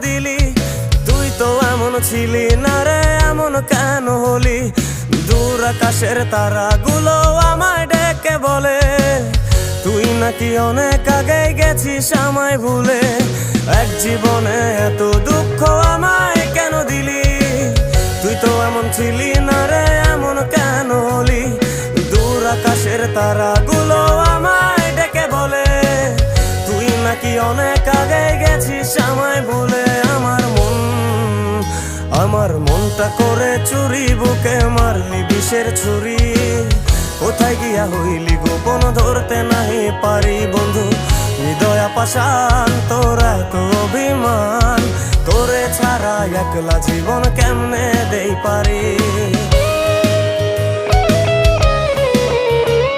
দিলি? তুই তো এমন ছিলি না রে, এমন কেন হলি? দূর আকাশের তারাগুলো আমায় ডেকে বলে তুই নাকি অনেক আগে গেছিস আমায় ভুলে। এক জীবনে এত দুঃখ আমায় কেন দিলি? তুই তো এমন ছিলি না রে, এমন কেন হলি? দূর আকাশের তারাগুলো আমায় ডেকে বলে তুই নাকি অনেক আগে গেছিস আমায় ভুলে। আমার মনটা করে চুরি, বুকে মারলি বিষের ছুরি। কোথায় গিয়া হইলি গোপন, ধরতে নাহি পারি বন্ধু। হৃদয় পাষাণ তোর এত অভিমান, তোরে ছাড়া একলা জীবন কেমনে দেই পারি?